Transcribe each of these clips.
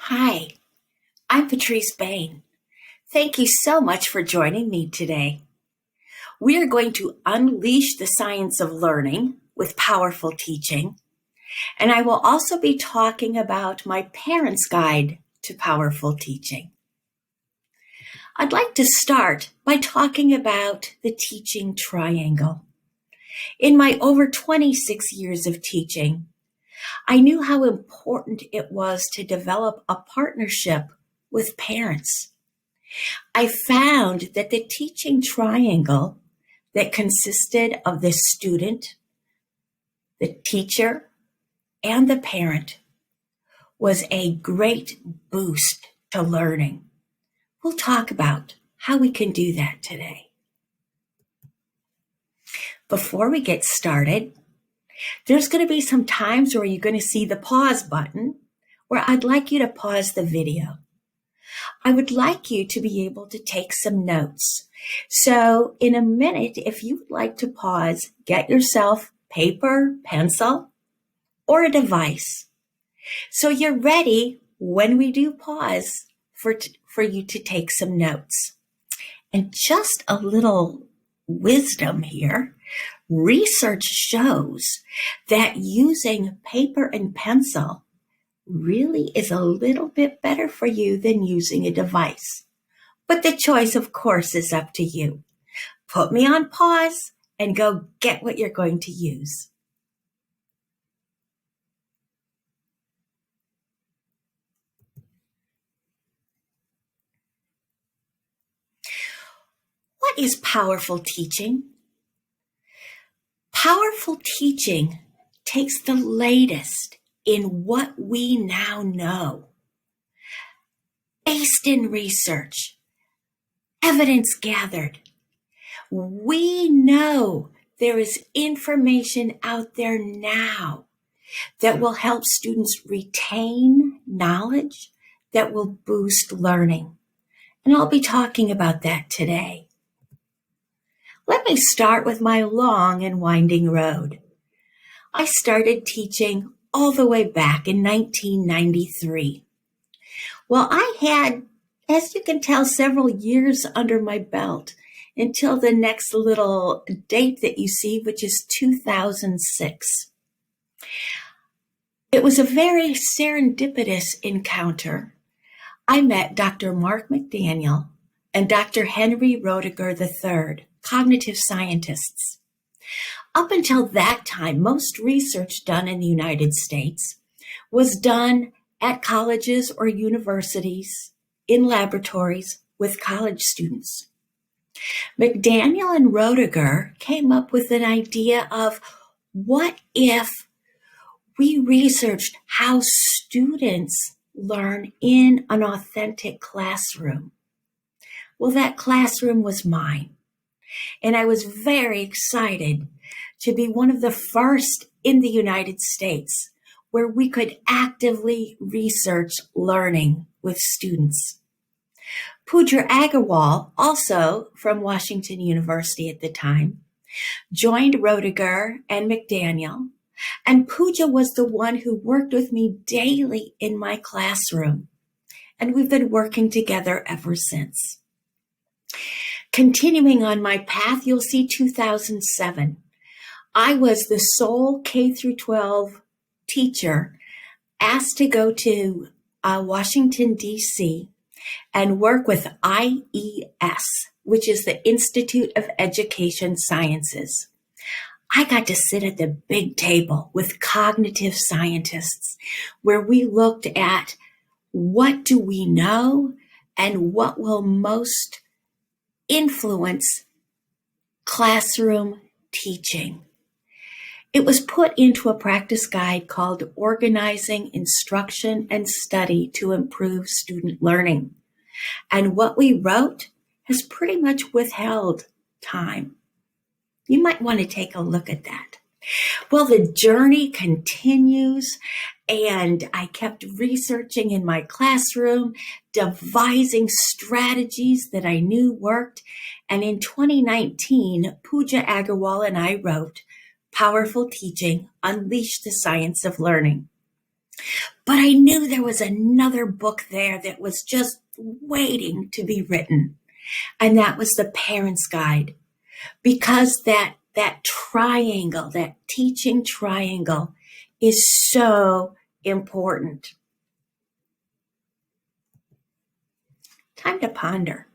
Hi, I'm Patrice Bain. Thank you so much for joining me today. We are going to unleash the science of learning with powerful teaching, and I will also be talking about my parents' guide to powerful teaching. I'd like to start by talking about the teaching triangle. In my over 26 years of teaching, I knew how important it was to develop a partnership with parents. I found that the teaching triangle that consisted of the student, the teacher, and the parent was a great boost to learning. We'll talk about how we can do that today. Before we get started, there's going to be some times where you're going to see the pause button, where I'd like you to pause the video. I would like you to be able to take some notes. So in a minute, if you would like to pause, get yourself paper, pencil, or a device. So you're ready when we do pause for you to take some notes. And just a little wisdom here. Research shows that using paper and pencil really is a little bit better for you than using a device. But the choice, of course, is up to you. Put me on pause and go get what you're going to use. What is powerful teaching? Powerful teaching takes the latest in what we now know, based in research, evidence gathered. We know there is information out there now that will help students retain knowledge, that will boost learning. And I'll be talking about that today. Let me start with my long and winding road. I started teaching all the way back in 1993. Well, I had, as you can tell, several years under my belt until the next little date that you see, which is 2006. It was a very serendipitous encounter. I met Dr. Mark McDaniel and Dr. Henry Roediger III, cognitive scientists. Up until that time, most research done in the United States was done at colleges or universities, in laboratories with college students. McDaniel and Roediger came up with an idea of what if we researched how students learn in an authentic classroom. Well, that classroom was mine. And I was very excited to be one of the first in the United States where we could actively research learning with students. Pooja Agarwal, also from Washington University at the time, joined Roediger and McDaniel, and Pooja was the one who worked with me daily in my classroom, and we've been working together ever since. Continuing on my path, you'll see 2007. I was the sole K-12 teacher asked to go to Washington, D.C. and work with IES, which is the Institute of Education Sciences. I got to sit at the big table with cognitive scientists where we looked at what do we know and what will most influence classroom teaching. It was put into a practice guide called Organizing Instruction and Study to Improve Student Learning. And what we wrote has pretty much withheld time. You might want to take a look at that. Well, the journey continues, and I kept researching in my classroom, devising strategies that I knew worked. And in 2019, Pooja Agarwal and I wrote Powerful Teaching, Unleash the Science of Learning. But I knew there was another book there that was just waiting to be written. And that was the Parent's Guide. Because that triangle, that teaching triangle is so important. Time to ponder.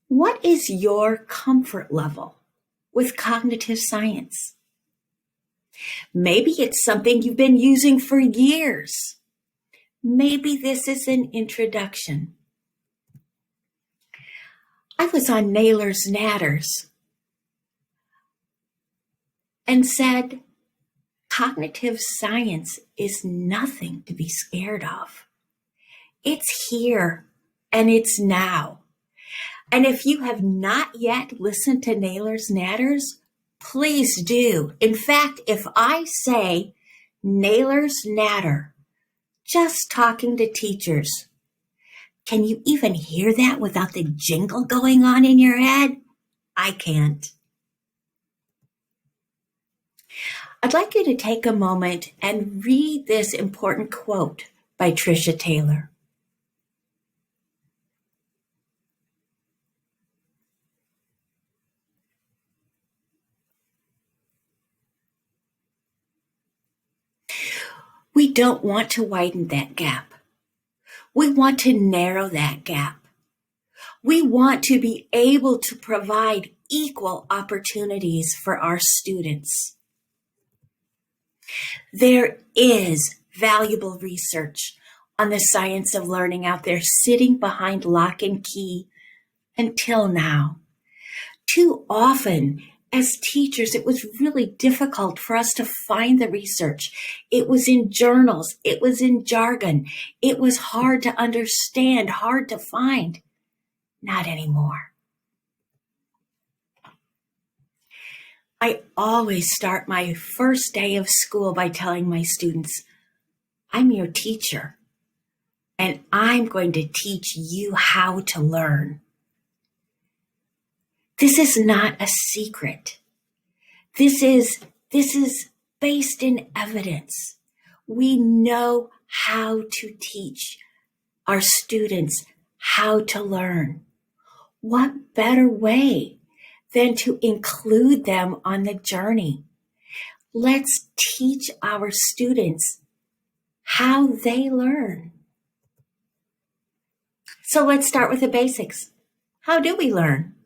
What is your comfort level with cognitive science? Maybe it's something you've been using for years. Maybe this is an introduction. I was on Naylor's Natters and said, cognitive science is nothing to be scared of. It's here and it's now. And if you have not yet listened to Naylor's Natters, please do. In fact, if I say Naylor's Natter, just talking to teachers, can you even hear that without the jingle going on in your head? I can't. I'd like you to take a moment and read this important quote by Tricia Taylor. We don't want to widen that gap. We want to narrow that gap. We want to be able to provide equal opportunities for our students. There is valuable research on the science of learning out there sitting behind lock and key until now. Too often, as teachers, it was really difficult for us to find the research. It was in journals. It was in jargon. It was hard to understand, hard to find. Not anymore. I always start my first day of school by telling my students, I'm your teacher, and I'm going to teach you how to learn. This is not a secret. This is based in evidence. We know how to teach our students how to learn. What better way than to include them on the journey? Let's teach our students how they learn. So let's start with the basics. How do we learn?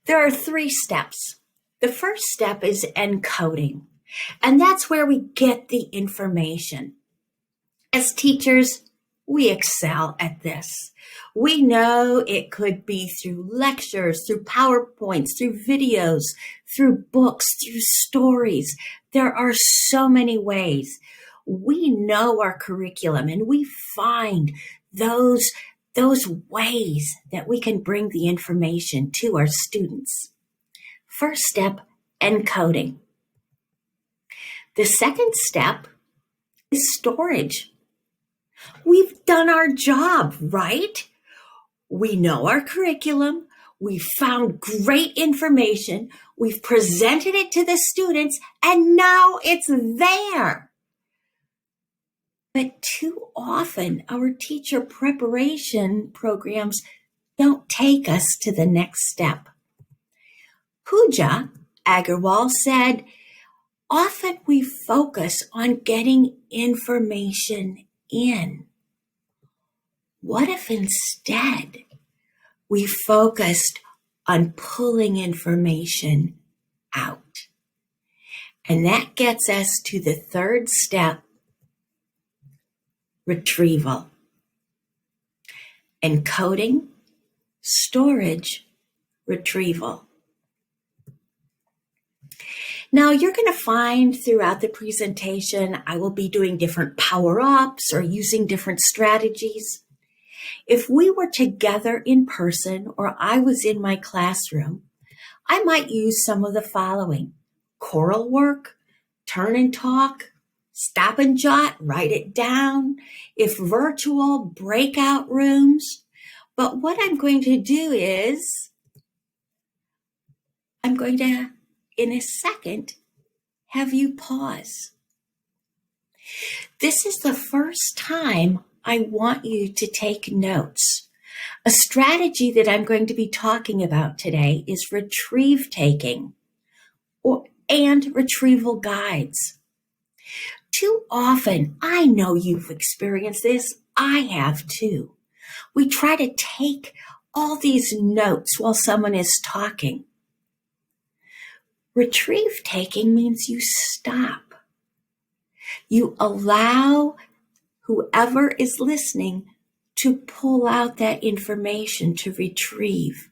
There are 3 steps. The first step is encoding, and that's where we get the information. As teachers, we excel at this. We know it could be through lectures, through PowerPoints, through videos, through books, through stories. There are so many ways. We know our curriculum and we find those ways that we can bring the information to our students. First step, encoding. The second step is storage. We've done our job, right? We know our curriculum. We've found great information. We've presented it to the students, and now it's there. But too often, our teacher preparation programs don't take us to the next step. Pooja Agarwal said, often we focus on getting information in. What if instead we focused on pulling information out? And that gets us to the third step, retrieval. Encoding, storage, retrieval. Now, you're going to find throughout the presentation, I will be doing different power-ups or using different strategies. If we were together in person or I was in my classroom, I might use some of the following: choral work, turn and talk, stop and jot, write it down. If virtual, breakout rooms. But what I'm going to do is I'm going to, in a second, have you pause. This is the first time I want you to take notes. A strategy that I'm going to be talking about today is retrieve taking and retrieval guides. Too often, I know you've experienced this, I have too. We try to take all these notes while someone is talking. Retrieve taking means you stop. You allow whoever is listening to pull out that information to retrieve.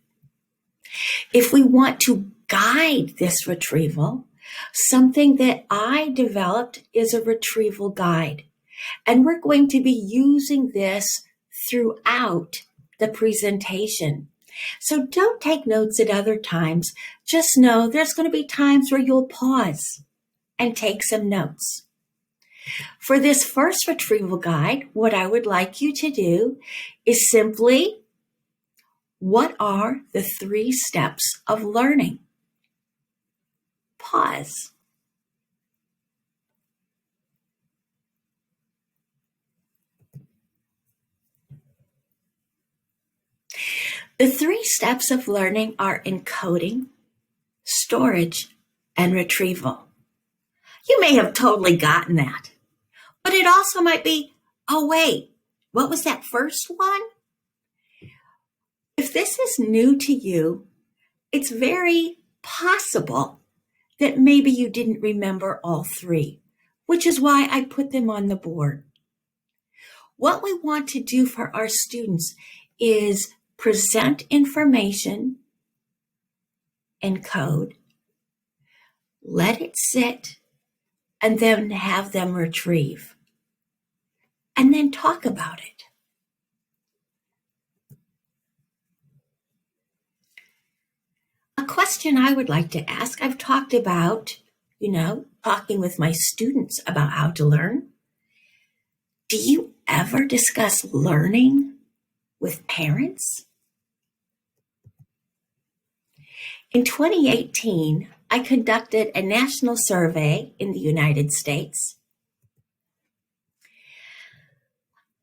If we want to guide this retrieval, something that I developed is a retrieval guide. And we're going to be using this throughout the presentation. So don't take notes at other times. Just know there's going to be times where you'll pause and take some notes. For this first retrieval guide, what I would like you to do is simply, what are the 3 steps of learning? Pause. The 3 steps of learning are encoding, storage, and retrieval. You may have totally gotten that, but it also might be, oh wait, what was that first one? If this is new to you, it's very possible that maybe you didn't remember all 3, which is why I put them on the board. What we want to do for our students is present information, encode, let it sit, and then have them retrieve, and then talk about it. A question I would like to ask, I've talked about, talking with my students about how to learn. Do you ever discuss learning with parents? In 2018, I conducted a national survey in the United States.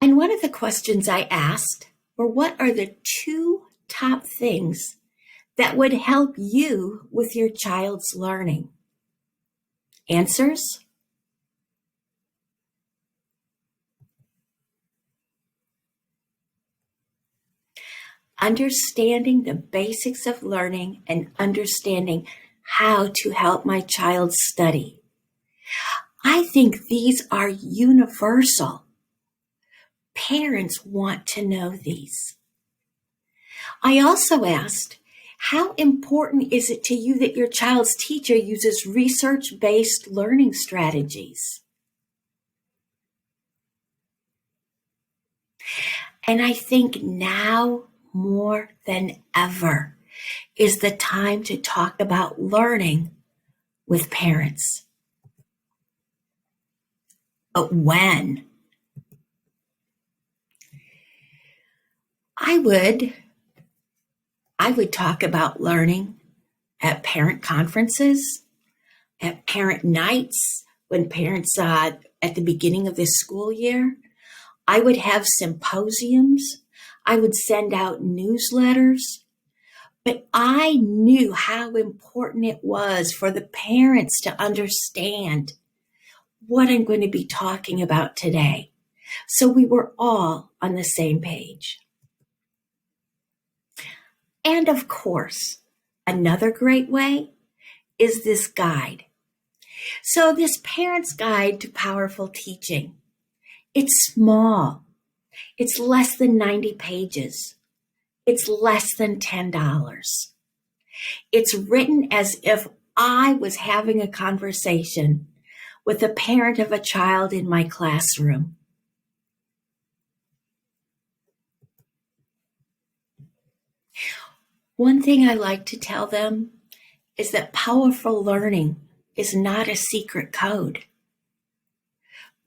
And one of the questions I asked were, what are the 2 top things that would help you with your child's learning? Answers? Understanding the basics of learning and understanding how to help my child study. I think these are universal. Parents want to know these. I also asked, how important is it to you that your child's teacher uses research-based learning strategies? And I think now more than ever is the time to talk about learning with parents. But when? I would talk about learning at parent conferences, at parent nights, when parents, at the beginning of this school year. I would have symposiums. I would send out newsletters. But I knew how important it was for the parents to understand what I'm going to be talking about today. So we were all on the same page. And of course, another great way is this guide. So this Parent's Guide to Powerful Teaching, it's small. It's less than 90 pages. It's less than $10. It's written as if I was having a conversation with a parent of a child in my classroom. One thing I like to tell them is that powerful learning is not a secret code.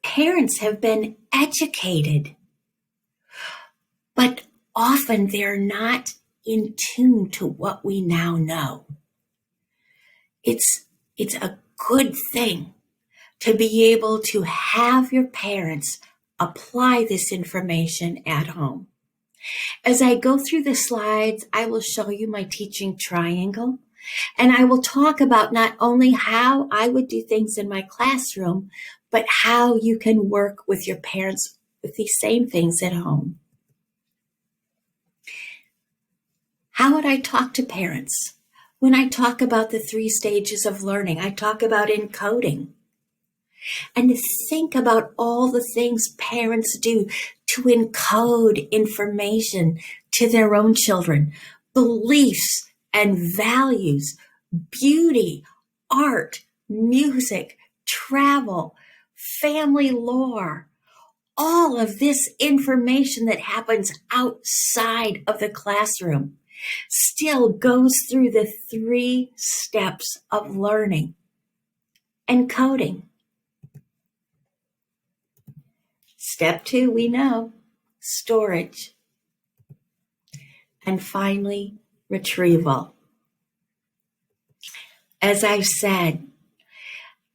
Parents have been educated, but often they're not in tune to what we now know. It's a good thing to be able to have your parents apply this information at home. As I go through the slides, I will show you my teaching triangle, and I will talk about not only how I would do things in my classroom, but how you can work with your parents with these same things at home. How would I talk to parents? When I talk about the 3 stages of learning, I talk about encoding. And to think about all the things parents do to encode information to their own children, beliefs and values, beauty, art, music, travel, family lore, all of this information that happens outside of the classroom still goes through the 3 steps of learning. Encoding. Step 2, we know, storage. And finally, retrieval. As I've said,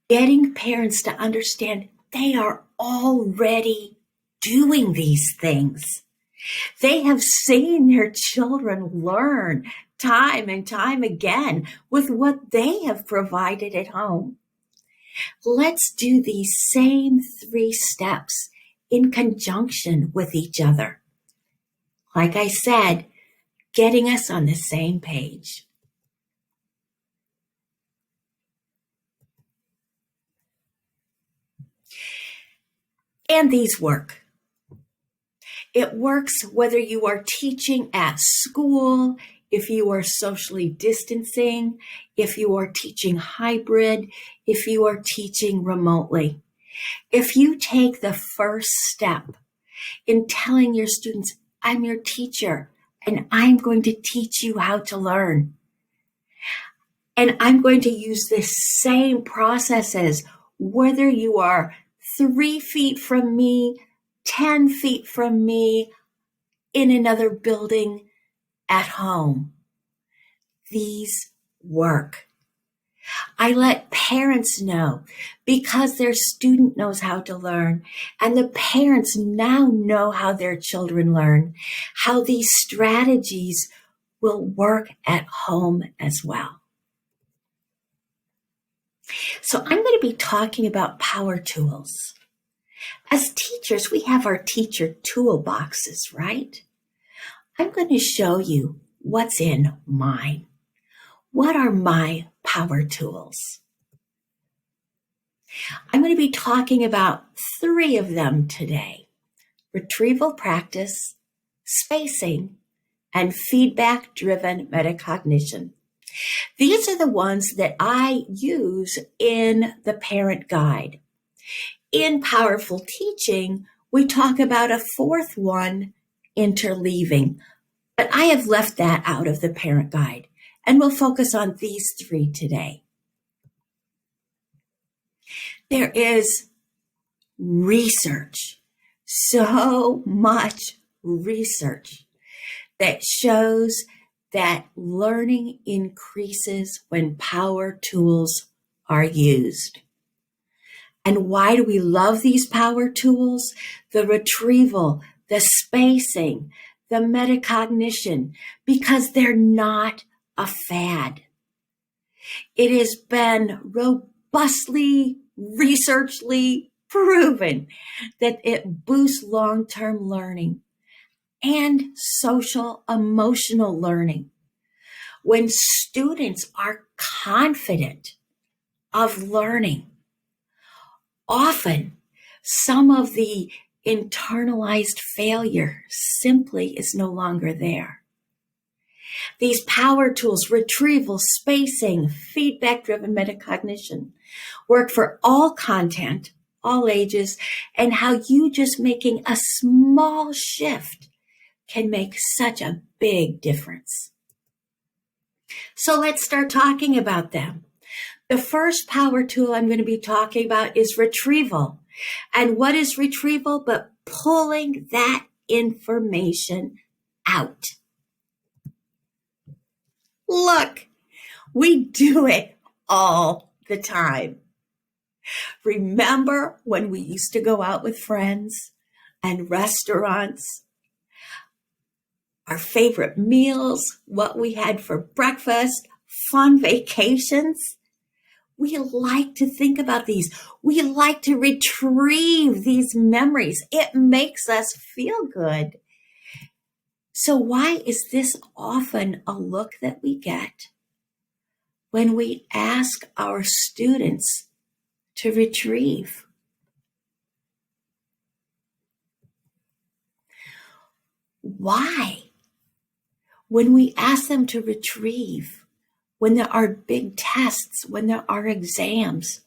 getting parents to understand they are already doing these things. They have seen their children learn time and time again with what they have provided at home. Let's do these same 3 steps in conjunction with each other. Like I said, getting us on the same page. And these work. It works whether you are teaching at school, if you are socially distancing, if you are teaching hybrid, if you are teaching remotely. If you take the first step in telling your students, I'm your teacher, and I'm going to teach you how to learn. And I'm going to use the same processes, whether you are 3 feet from me, 10 feet from me, in another building, at home. These work. I let parents know because their student knows how to learn, and the parents now know how their children learn, how these strategies will work at home as well. So I'm going to be talking about power tools. As teachers, we have our teacher toolboxes, right? I'm going to show you what's in mine. What are my power tools? I'm going to be talking about 3 of them today: retrieval practice, spacing, and feedback-driven metacognition. These are the ones that I use in the parent guide. In Powerful Teaching, we talk about a 4th one, interleaving, but I have left that out of the parent guide, and we'll focus on these 3 today. There is research, so much research that shows that learning increases when power tools are used. And why do we love these power tools? The retrieval, the spacing, the metacognition, because they're not a fad. It has been robustly, researchedly proven that it boosts long-term learning and social emotional learning. When students are confident of learning, often some of the internalized failure simply is no longer there. These power tools, retrieval, spacing, feedback-driven metacognition, work for all content, all ages, and how you just making a small shift can make such a big difference. So let's start talking about them. The first power tool I'm going to be talking about is retrieval. And what is retrieval but pulling that information out? Look, we do it all the time. Remember when we used to go out with friends and restaurants, our favorite meals, what we had for breakfast, fun vacations? We like to think about these. We like to retrieve these memories. It makes us feel good. So why is this often a look that we get when we ask our students to retrieve? Why? When we ask them to retrieve, when there are big tests, when there are exams,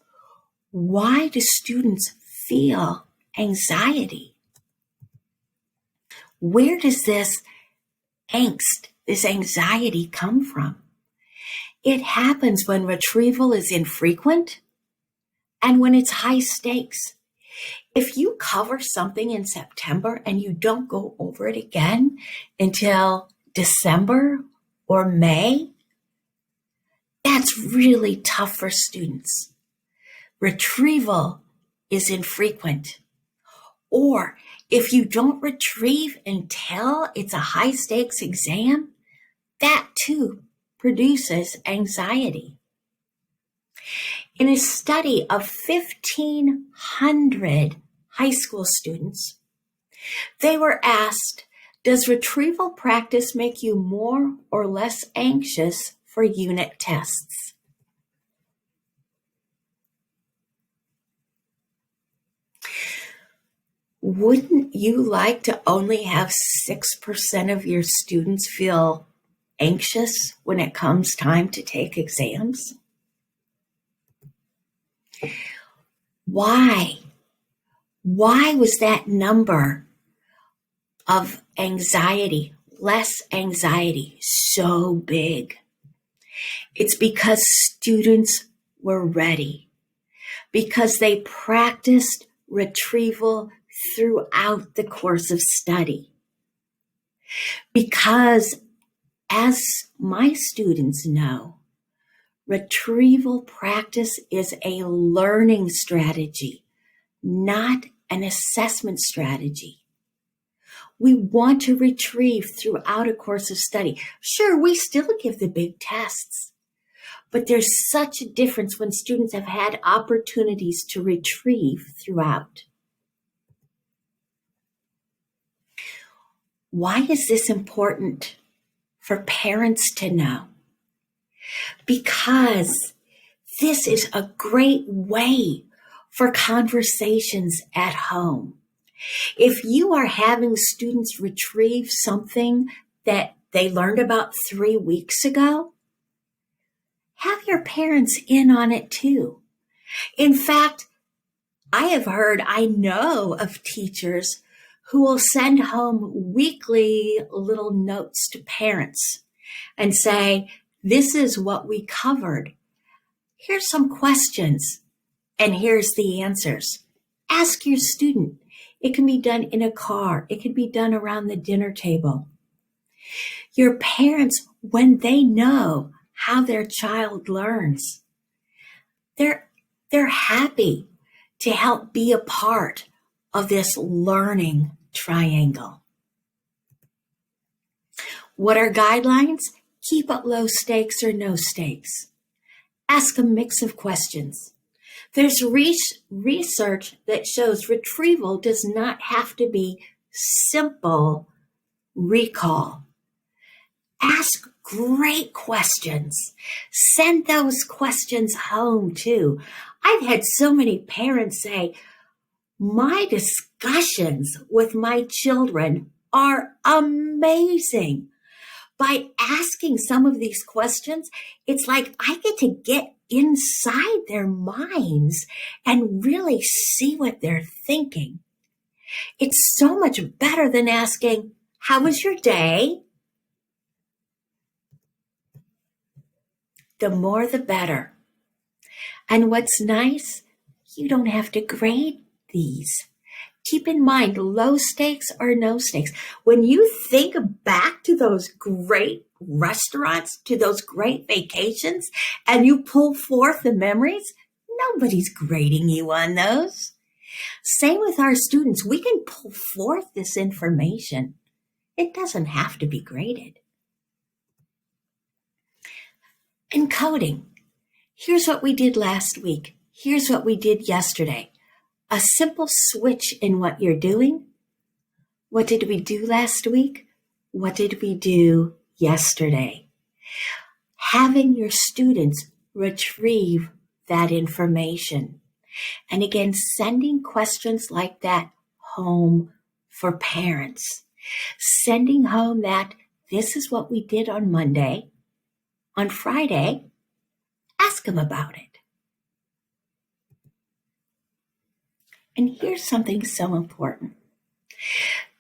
why do students feel anxiety? Where does this angst, this anxiety come from? It happens when retrieval is infrequent and when it's high stakes. If you cover something in September and you don't go over it again until December or May, that's really tough for students. Retrieval is infrequent. Or if you don't retrieve until it's a high stakes exam, that too produces anxiety. In a study of 1,500 high school students, they were asked, does retrieval practice make you more or less anxious for unit tests? Wouldn't you like to only have 6% of your students feel anxious when it comes time to take exams? Why? Why was that number of anxiety, less anxiety, so big? It's because students were ready, because they practiced retrieval throughout the course of study. Because, as my students know, retrieval practice is a learning strategy, not an assessment strategy. We want to retrieve throughout a course of study. Sure, we still give the big tests, but there's such a difference when students have had opportunities to retrieve throughout. Why is this important for parents to know? Because this is a great way for conversations at home. If you are having students retrieve something that they learned about 3 weeks ago, have your parents in on it too. In fact, I know of teachers who will send home weekly little notes to parents and say, this is what we covered. Here's some questions, and here's the answers. Ask your student. It can be done in a car. It can be done around the dinner table. Your parents, when they know how their child learns, they're happy to help be a part of this learning triangle. What are guidelines? Keep it low stakes or no stakes. Ask a mix of questions. There's research that shows retrieval does not have to be simple recall. Ask great questions. Send those questions home too. I've had so many parents say, my discussions with my children are amazing. By asking some of these questions, it's like I get to get inside their minds and really see what they're thinking. It's so much better than asking, how was your day? The more the better. And what's nice, you don't have to grade these. Keep in mind, low stakes or no stakes. When you think back to those great restaurants, to those great vacations, and you pull forth the memories, nobody's grading you on those. Same with our students. We can pull forth this information. It doesn't have to be graded. Encoding. Here's what we did last week. Here's what we did yesterday. A simple switch in what you're doing. What did we do last week? What did we do yesterday? Having your students retrieve that information. And again, sending questions like that home for parents. Sending home that this is what we did on Monday. On Friday, ask them about it. And here's something so important.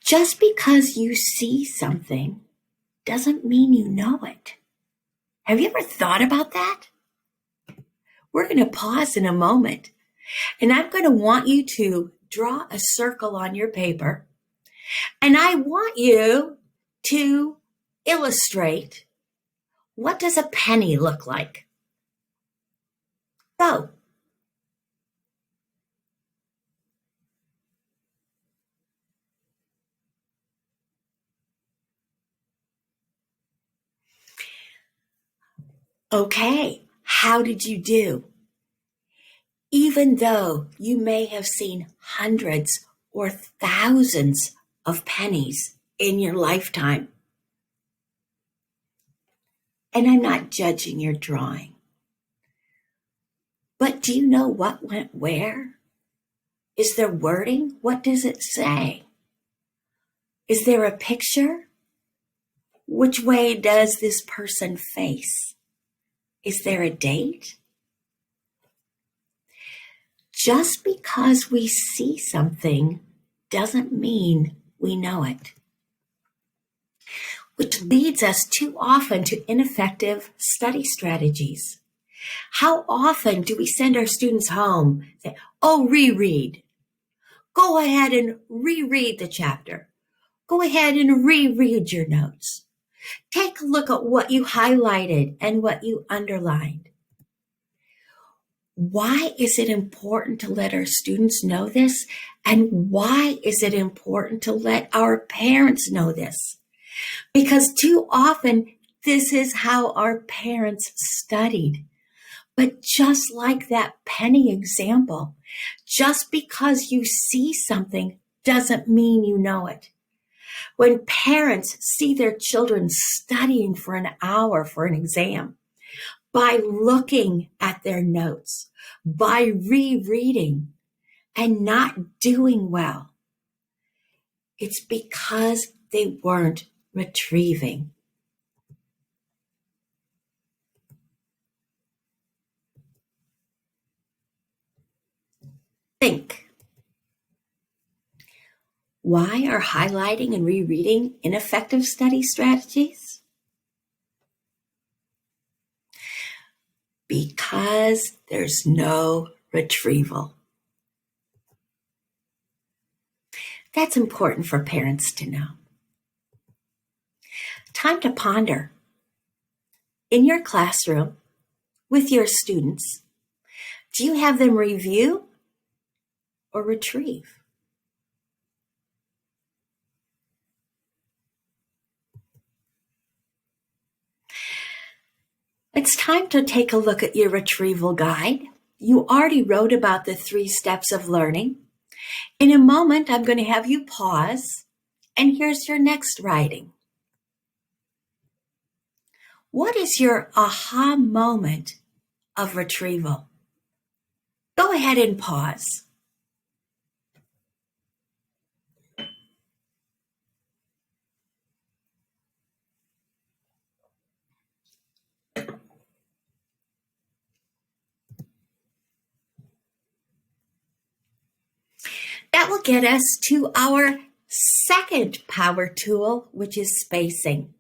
Just because you see something doesn't mean you know it. Have you ever thought about that? We're going to pause in a moment, and I'm going to want you to draw a circle on your paper, and I want you to illustrate, what does a penny look like? Go. Okay, how did you do? Even though you may have seen hundreds or thousands of pennies in your lifetime. And I'm not judging your drawing. But do you know what went where? Is there wording? What does it say? Is there a picture? Which way does this person face? Is there a date? Just because we see something doesn't mean we know it. Which leads us too often to ineffective study strategies. How often do we send our students home and say, oh, reread. Go ahead and reread the chapter. Go ahead and reread your notes. Take a look at what you highlighted and what you underlined. Why is it important to let our students know this? And why is it important to let our parents know this? Because too often, this is how our parents studied. But just like that penny example, just because you see something doesn't mean you know it. When parents see their children studying for an hour for an exam, by looking at their notes, by rereading and not doing well, it's because they weren't retrieving. Think. Why are highlighting and rereading ineffective study strategies? Because there's no retrieval. That's important for parents to know. Time to ponder. In your classroom, with your students, do you have them review or retrieve? It's time to take a look at your retrieval guide. You already wrote about the 3 steps of learning. In a moment, I'm going to have you pause, and here's your next writing. What is your aha moment of retrieval? Go ahead and pause. That will get us to our second power tool, which is spacing.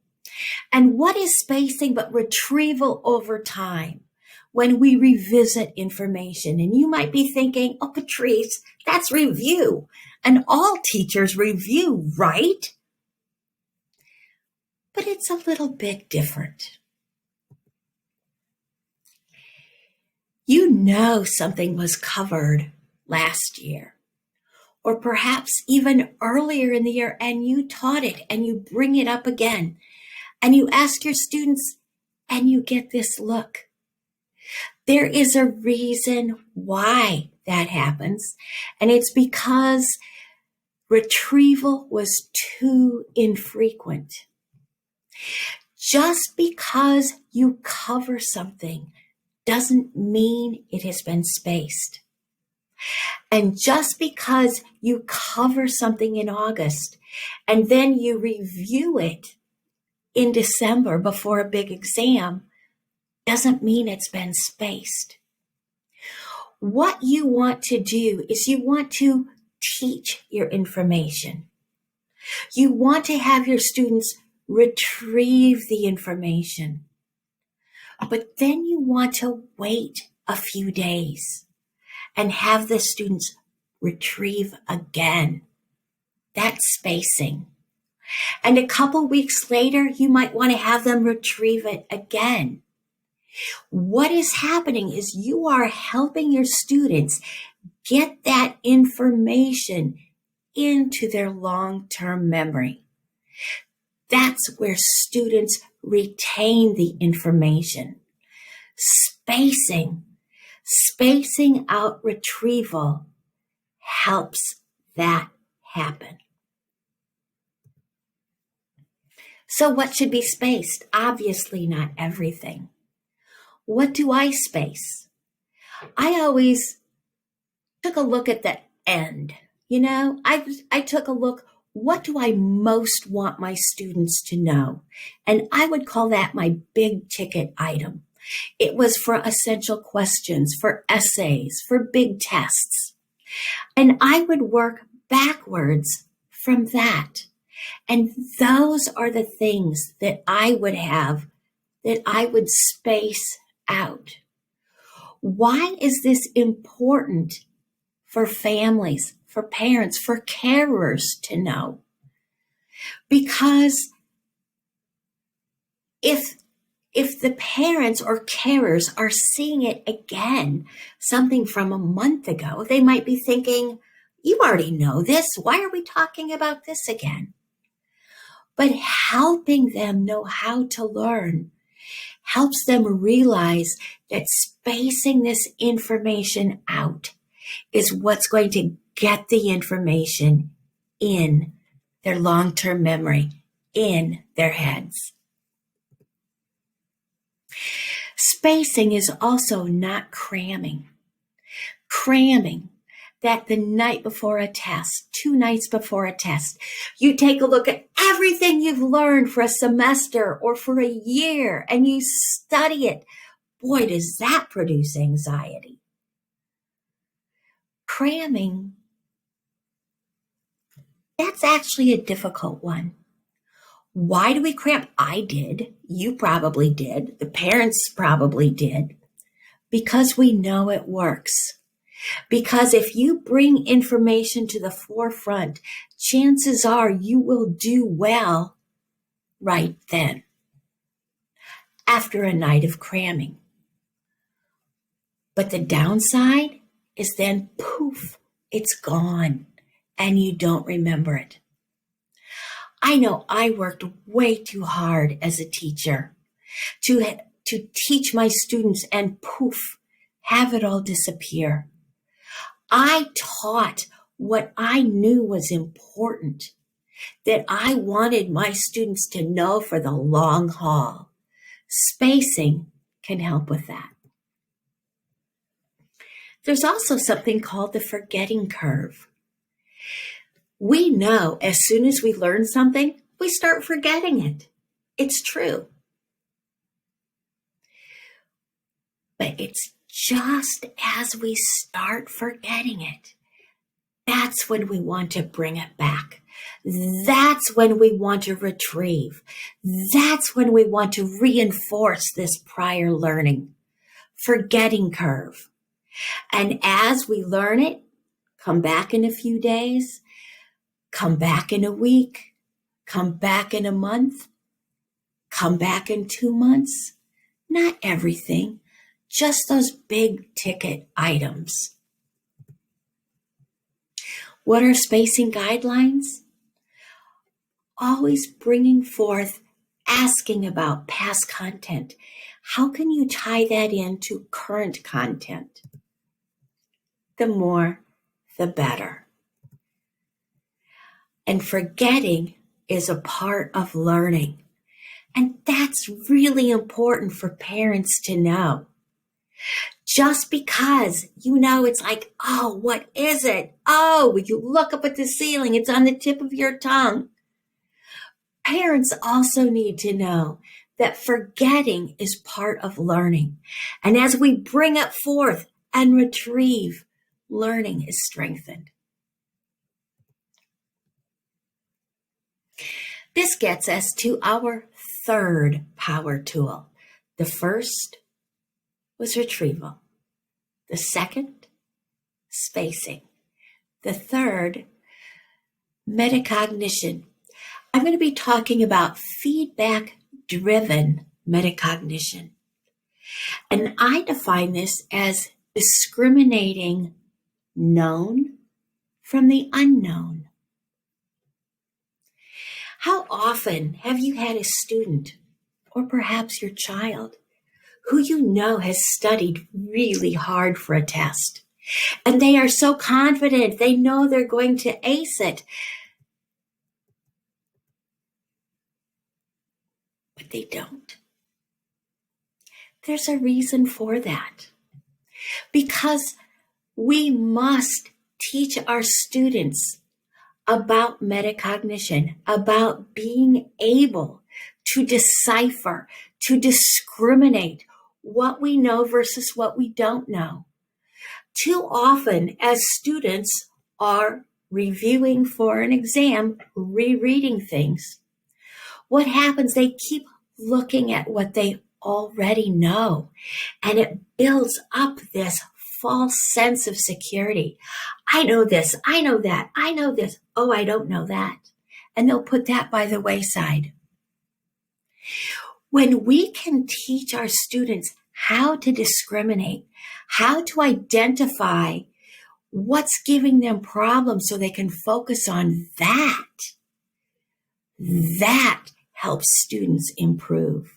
And what is spacing but retrieval over time when we revisit information? And you might be thinking, oh, Patrice, that's review. And all teachers review, right? but it's a little bit different. You know something was covered last year, or perhaps even earlier in the year, and you taught it and you bring it up again and you ask your students and you get this look. There is a reason why that happens, and it's because retrieval was too infrequent. Just because you cover something doesn't mean it has been spaced. And just because you cover something in August and then you review it in December before a big exam doesn't mean it's been spaced. What you want to do is you want to teach your information. You want to have your students retrieve the information. But then you want to wait a few days and have the students retrieve again. That's spacing. And a couple weeks later, you might want to have them retrieve it again. What is happening is you are helping your students get that information into their long-term memory. That's where students retain the information. Spacing out retrieval helps that happen. So what should be spaced? Obviously not everything. What do I space? I always took a look at the end. I took a look, what do I most want my students to know? And I would call that my big ticket item. It was for essential questions, for essays, for big tests. And I would work backwards from that. And those are the things that I would have, that I would space out. Why is this important for families, for parents, for carers to know? Because if the parents or carers are seeing it again, something from a month ago, they might be thinking, you already know this. Why are we talking about this again? But helping them know how to learn helps them realize that spacing this information out is what's going to get the information in their long-term memory, in their heads. Spacing is also not cramming. Cramming, that the night before a test, 2 nights before a test, you take a look at everything you've learned for a semester or for a year and you study it. Boy, does that produce anxiety. Cramming, that's actually a difficult one. Why do we cram? I did. You probably did. The parents probably did. Because we know it works. Because if you bring information to the forefront, chances are you will do well right then, after a night of cramming. But the downside is then poof, it's gone, and you don't remember it. I know I worked way too hard as a teacher to teach my students and poof, have it all disappear. I taught what I knew was important, that I wanted my students to know for the long haul. Spacing can help with that. There's also something called the forgetting curve. We know as soon as we learn something, we start forgetting it. It's true. But it's just as we start forgetting it, that's when we want to bring it back. That's when we want to retrieve. That's when we want to reinforce this prior learning. Forgetting curve. And as we learn it, come back in a few days, come back in a week, come back in a month, Come back in 2 months. Not everything, just those big ticket items. What are spacing guidelines? Always bringing forth, asking about past content. How can you tie that into current content? The more, the better. And forgetting is a part of learning. And that's really important for parents to know. Just because you know it's like, oh, what is it? Oh, you look up at the ceiling, it's on the tip of your tongue. Parents also need to know that forgetting is part of learning. And as we bring it forth and retrieve, learning is strengthened. This gets us to our third power tool. The first was retrieval. The second, spacing. The third, metacognition. I'm going to be talking about feedback-driven metacognition. And I define this as discriminating known from the unknown. How often have you had a student, or perhaps your child, who you know has studied really hard for a test, and they are so confident, they know they're going to ace it, but they don't? There's a reason for that. Because we must teach our students about metacognition, about being able to decipher, to discriminate what we know versus what we don't know. Too often, as students are reviewing for an exam, rereading things, what happens, they keep looking at what they already know, and it builds up this false sense of security. I know this, I know that, I know this. Oh, I don't know that. And they'll put that by the wayside. When we can teach our students how to discriminate, how to identify what's giving them problems so they can focus on that, that helps students improve.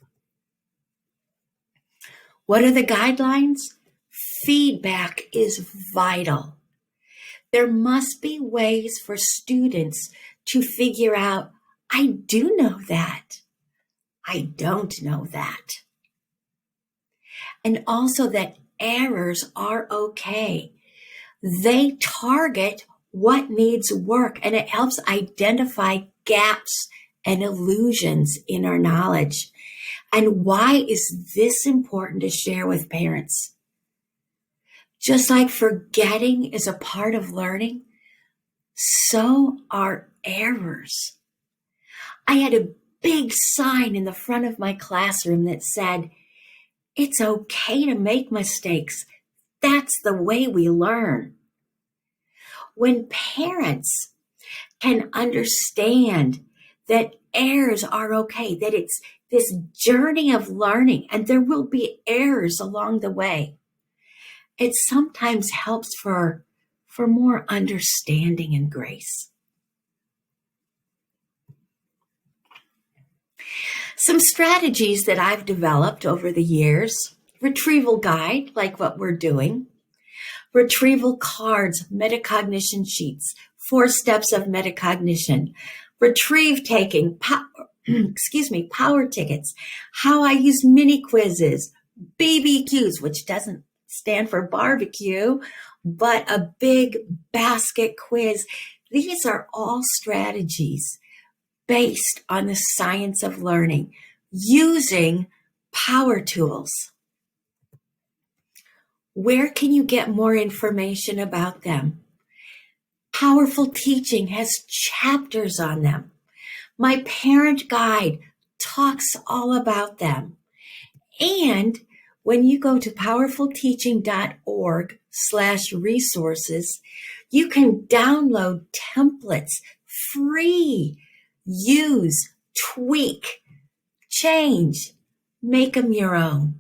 What are the guidelines? Feedback is vital. There must be ways for students to figure out, I do know that. I don't know that. And also that errors are okay. They target what needs work, and it helps identify gaps and illusions in our knowledge. And why is this important to share with parents? Just like forgetting is a part of learning, so are errors. I had a big sign in the front of my classroom that said, it's okay to make mistakes. That's the way we learn. When parents can understand that errors are okay, that it's this journey of learning and there will be errors along the way, it sometimes helps for more understanding and grace. Some strategies that I've developed over the years: retrieval guide, like what we're doing, retrieval cards, metacognition sheets, 4 steps of metacognition, retrieve taking, power tickets, how I use mini quizzes, BBQs, which doesn't stand for barbecue, but a big basket quiz. These are all strategies based on the science of learning, using power tools. Where can you get more information about them? Powerful Teaching has chapters on them. My parent guide talks all about them. And when you go to powerfulteaching.org/resources, you can download templates, free, use, tweak, change, make them your own.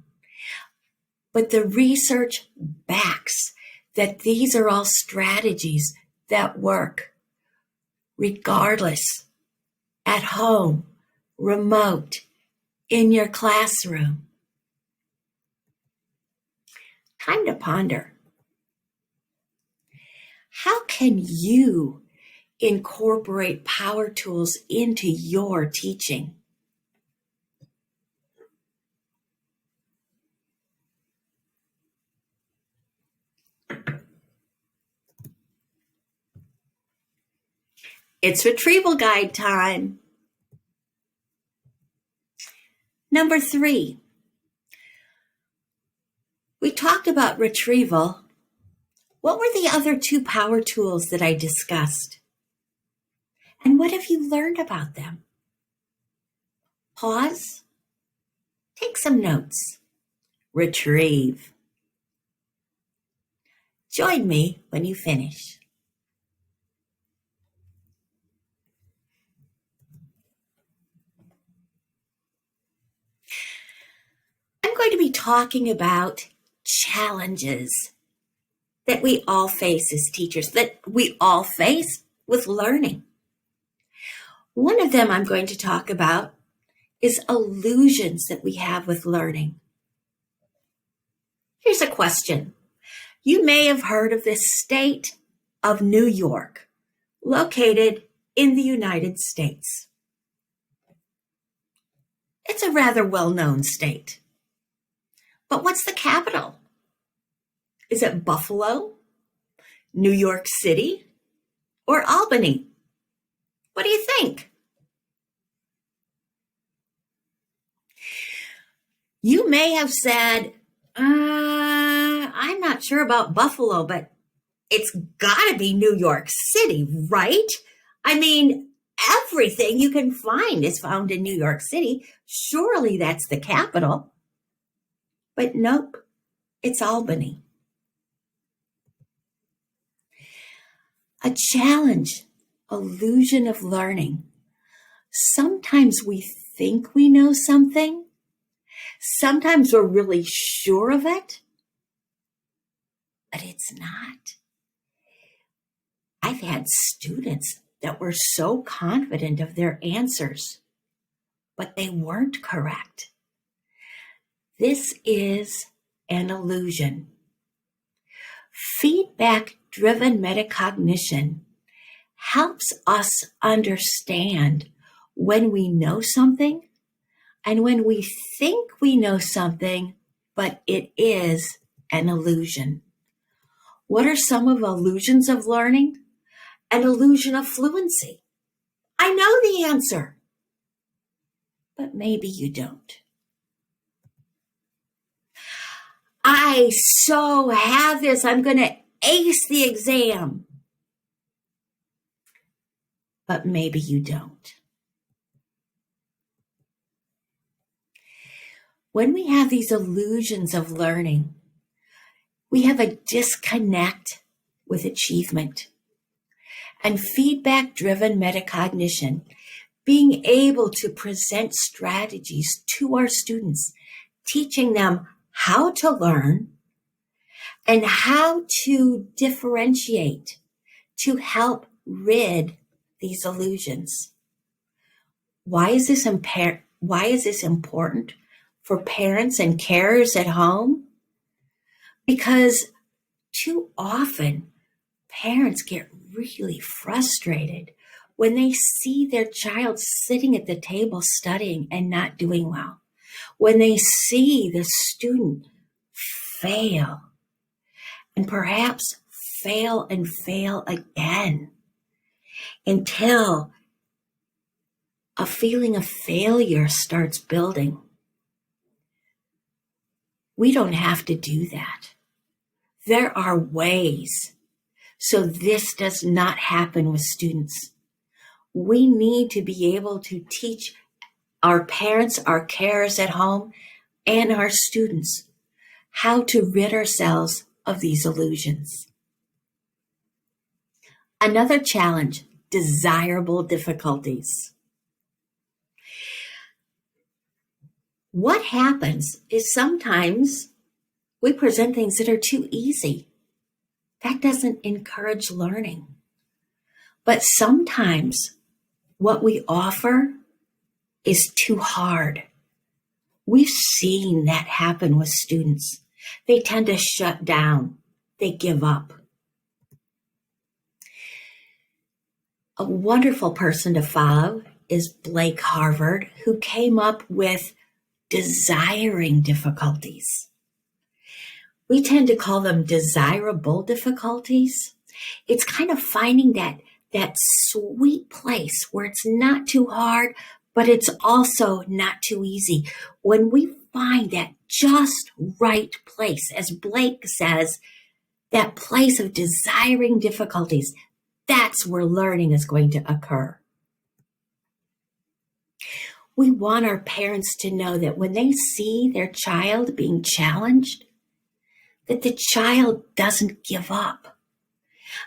But the research backs that these are all strategies that work regardless, at home, remote, in your classroom. Time to ponder. How can you incorporate power tools into your teaching? It's retrieval guide time. Number 3. We talked about retrieval. What were the other 2 power tools that I discussed? And what have you learned about them? Pause. Take some notes. Retrieve. Join me when you finish. I'm going to be talking about challenges that we all face as teachers, that we all face with learning. One of them I'm going to talk about is illusions that we have with learning. Here's a question. You may have heard of this state of New York, located in the United States. It's a rather well-known state. But what's the capital? Is it Buffalo, New York City, or Albany? What do you think? You may have said, I'm not sure about Buffalo, but it's got to be New York City, right? I mean, everything you can find is found in New York City. Surely that's the capital. But nope, it's Albany. A challenge, illusion of learning. Sometimes we think we know something. Sometimes we're really sure of it, but it's not. I've had students that were so confident of their answers, but they weren't correct. This is an illusion. Feedback-driven metacognition helps us understand when we know something and when we think we know something, but it is an illusion. What are some of the illusions of learning? An illusion of fluency. I know the answer, but maybe you don't. I so have this. I'm going to ace the exam, but maybe you don't. When we have these illusions of learning, we have a disconnect with achievement. And feedback-driven metacognition, being able to present strategies to our students, teaching them how to learn and how to differentiate to help rid these illusions. Why is this important for parents and carers at home? Because too often parents get really frustrated when they see their child sitting at the table studying and not doing well. When they see the student fail and perhaps fail and fail again until a feeling of failure starts building. We don't have to do that. There are ways so this does not happen with students. We need to be able to teach our parents, our carers at home, and our students how to rid ourselves of these illusions. Another challenge, desirable difficulties. What happens is sometimes we present things that are too easy. That doesn't encourage learning. But sometimes what we offer is too hard. We've seen that happen with students. They tend to shut down. They give up. A wonderful person to follow is Blake Harvard, who came up with desiring difficulties. We tend to call them desirable difficulties. It's kind of finding that sweet place where it's not too hard, but it's also not too easy. When we find that just right place, as Blake says, that place of desiring difficulties, that's where learning is going to occur. We want our parents to know that when they see their child being challenged, that the child doesn't give up,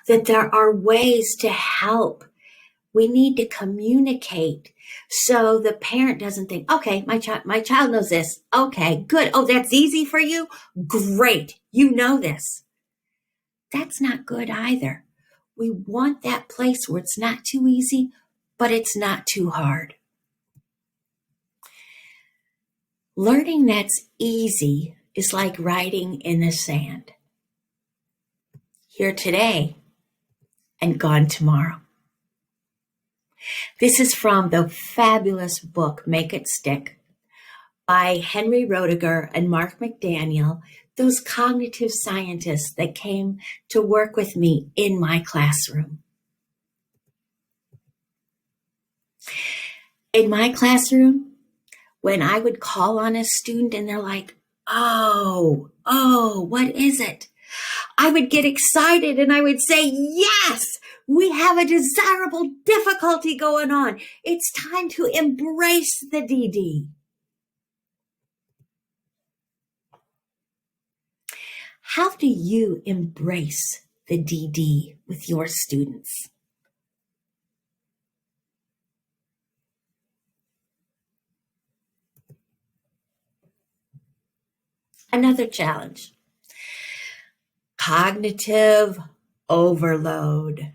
that there are ways to help. We need to communicate so the parent doesn't think, okay, my child knows this. Okay, good. Oh, that's easy for you? Great. You know this. That's not good either. We want that place where it's not too easy, but it's not too hard. Learning that's easy is like writing in the sand. Here today and gone tomorrow. This is from the fabulous book, Make It Stick, by Henry Roediger and Mark McDaniel, those cognitive scientists that came to work with me in my classroom. In my classroom, when I would call on a student and they're like, oh, what is it? I would get excited and I would say, yes, we have a desirable difficulty going on. It's time to embrace the DD. How do you embrace the DD with your students? Another challenge. Cognitive overload.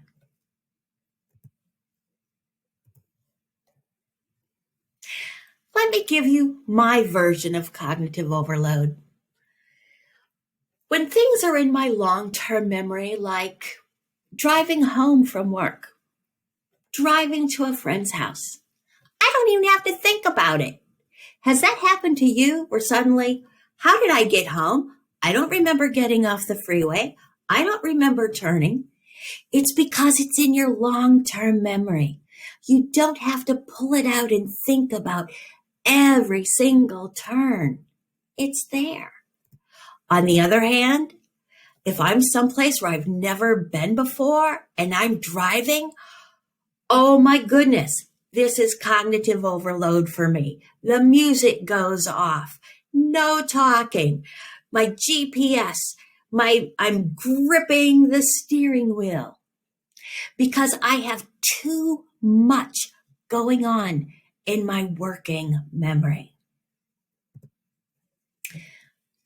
Let me give you my version of cognitive overload. When things are in my long-term memory, like driving home from work, driving to a friend's house, I don't even have to think about it. Has that happened to you where suddenly, how did I get home? I don't remember getting off the freeway. I don't remember turning. It's because it's in your long-term memory. You don't have to pull it out and think about every single turn. It's there. On the other hand, if I'm someplace where I've never been before and I'm driving, oh my goodness, this is cognitive overload for me. The music goes off. No talking. My GPS, I'm gripping the steering wheel because I have too much going on in my working memory.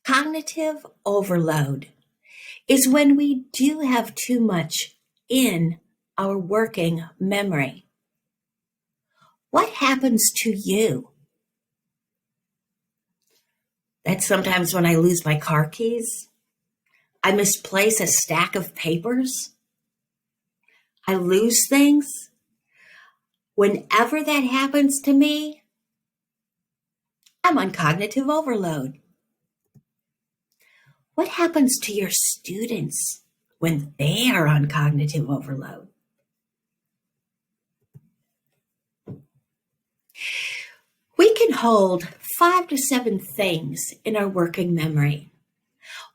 Cognitive overload is when we do have too much in our working memory. What happens to you? That's sometimes when I lose my car keys. I misplace a stack of papers. I lose things. Whenever that happens to me, I'm on cognitive overload. What happens to your students when they are on cognitive overload? We can hold 5 to 7 things in our working memory.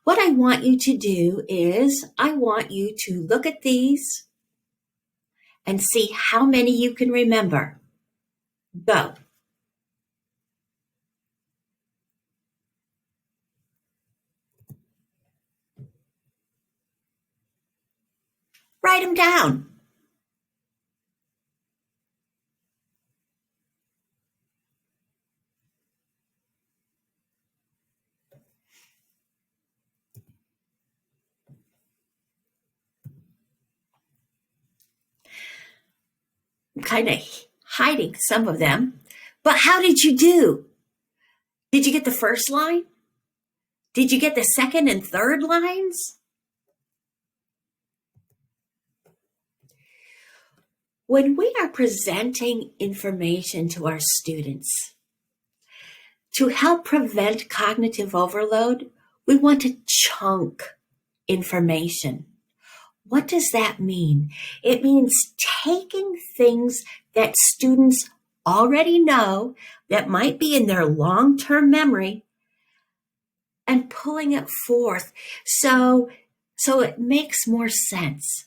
What I want you to do is I want you to look at these and see how many you can remember. Go. Write them down. kind of hiding some of them. But how did you do? Did you get the first line? Did you get the second and third lines? When we are presenting information to our students, to help prevent cognitive overload, we want to chunk information. What does that mean? It means taking things that students already know that might be in their long-term memory and pulling it forth so it makes more sense.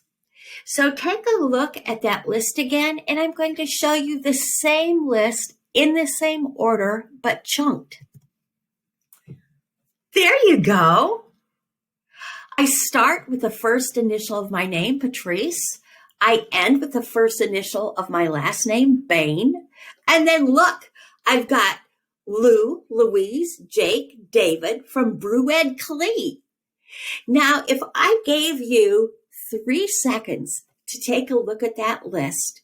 So take a look at that list again, and I'm going to show you the same list in the same order, but chunked. There you go. I start with the first initial of my name, Patrice. I end with the first initial of my last name, Bain. And then look, I've got Lou, Louise, Jake, David from Brued Klee. Now, if I gave you 3 seconds to take a look at that list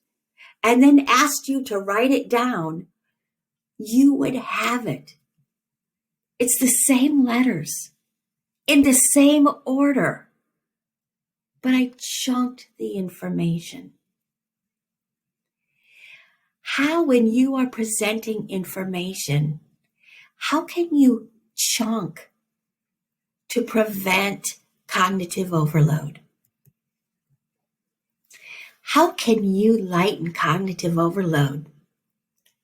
and then asked you to write it down, you would have it. It's the same letters in the same order, but I chunked the information. How, when you are presenting information, how can you chunk to prevent cognitive overload? How can you lighten cognitive overload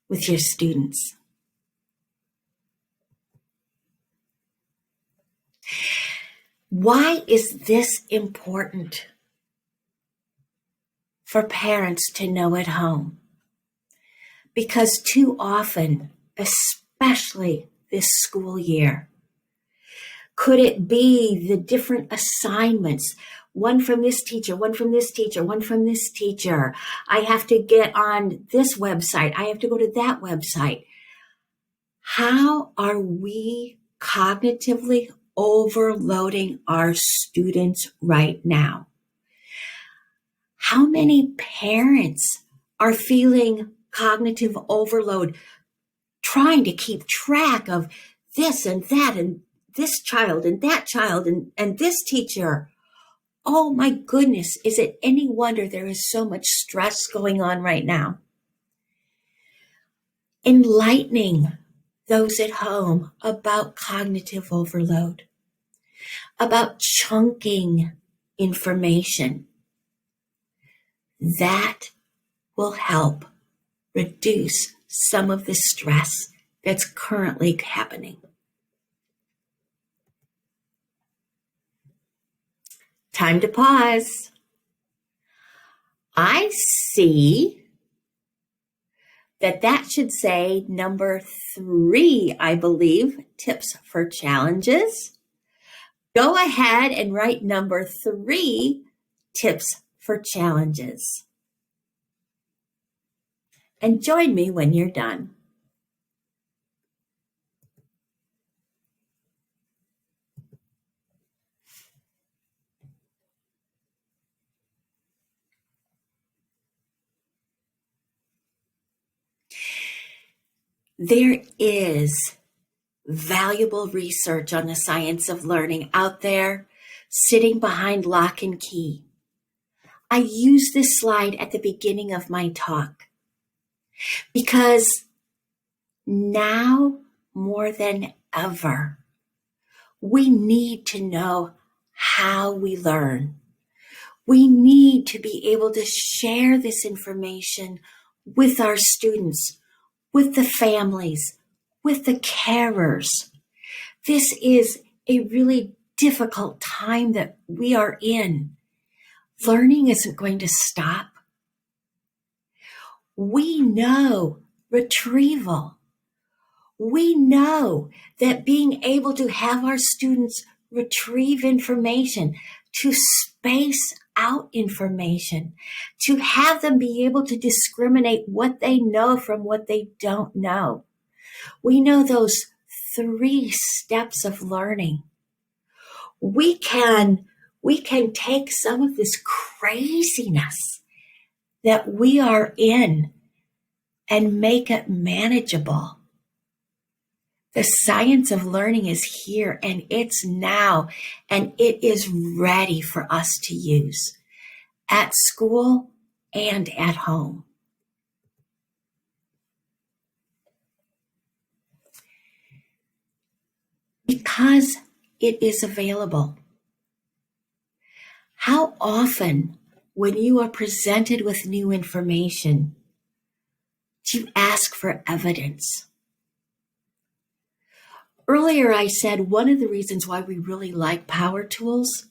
with your students? Why is this important for parents to know at home? Because too often, especially this school year, could it be the different assignments? One from this teacher, one from this teacher, one from this teacher. I have to get on this website. I have to go to that website. How are we cognitively overloading our students right now? How many parents are feeling cognitive overload, trying to keep track of this and that and this child and that child and this teacher? Oh my goodness, is it any wonder there is so much stress going on right now? Enlightening those at home about cognitive overload, about chunking information, that will help reduce some of the stress that's currently happening. Time to pause. I see that should say number 3, I believe, tips for challenges. Go ahead and write number 3, tips for challenges. And join me when you're done. There is valuable research on the science of learning out there, sitting behind lock and key. I use this slide at the beginning of my talk because now more than ever, we need to know how we learn. We need to be able to share this information with our students, with the families, with the carers. This is a really difficult time that we are in. Learning isn't going to stop. We know retrieval. We know that being able to have our students retrieve information, to space out information, to have them be able to discriminate what they know from what they don't know. We know those 3 steps of learning. We can take some of this craziness that we are in and make it manageable. The science of learning is here and it's now, and it is ready for us to use at school and at home. Because it is available. How often, when you are presented with new information, do you ask for evidence? Earlier, I said one of the reasons why we really like power tools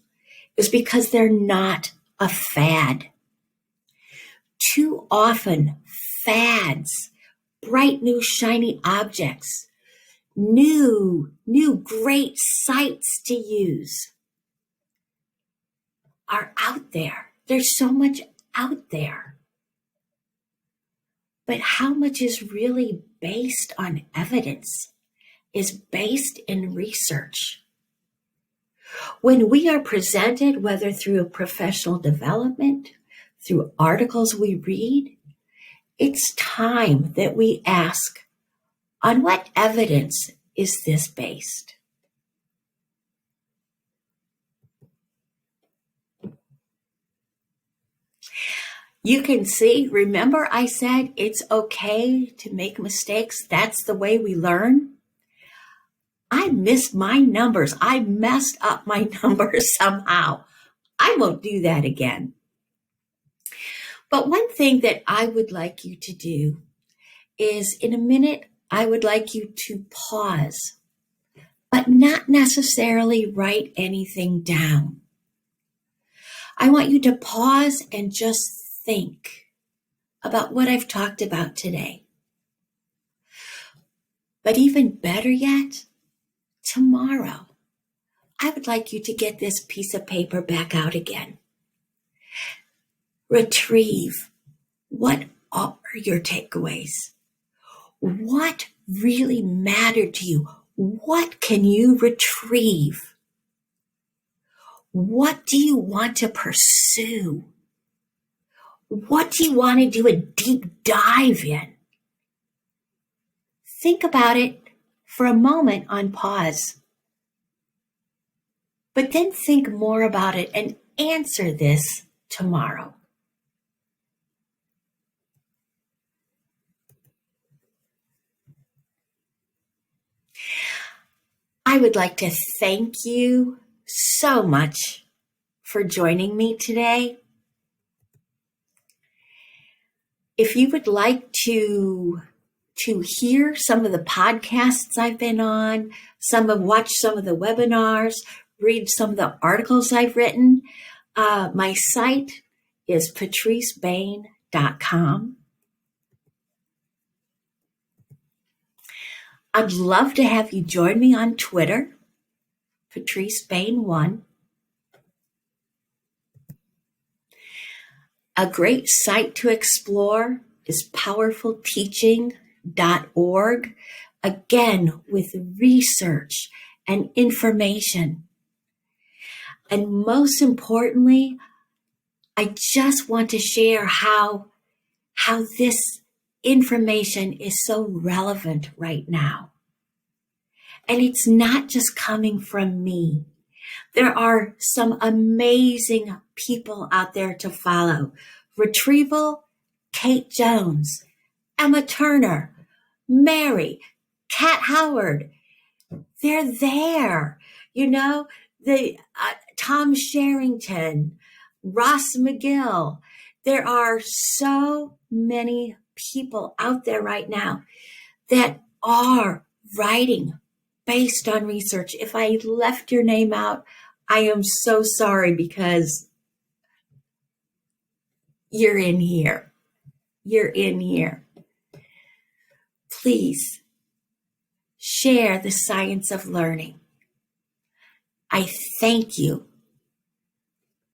is because they're not a fad. Too often, fads, bright new shiny objects, new great sites to use are out there. There's so much out there. But how much is really based on evidence, is based in research? When we are presented, whether through professional development, through articles we read, it's time that we ask, on what evidence is this based? You can see, remember I said it's okay to make mistakes. That's the way we learn. I missed my numbers. I messed up my numbers somehow. I won't do that again. But one thing that I would like you to do is, in a minute, I would like you to pause, but not necessarily write anything down. I want you to pause and just think about what I've talked about today. But even better yet, tomorrow, I would like you to get this piece of paper back out again. Retrieve. What are your takeaways? What really mattered to you? What can you retrieve? What do you want to pursue? What do you want to do a deep dive in? Think about it for a moment on pause. But then think more about it and answer this tomorrow. I would like to thank you so much for joining me today. If you would like to hear some of the podcasts I've been on, watch some of the webinars, read some of the articles I've written, my site is patricebain.com. I'd love to have you join me on Twitter, patricebain1. A great site to explore is powerfulteaching.org, again, with research and information. And most importantly, I just want to share how this information is so relevant right now. And it's not just coming from me. There are some amazing people out there to follow. Retrieval, Kate Jones, Emma Turner, Mary, Kat Howard. They're there. Tom Sherrington, Ross McGill. There are so many people out there right now that are writing based on research. If I left your name out, I am so sorry, because you're in here. You're in here. Please share the science of learning. I thank you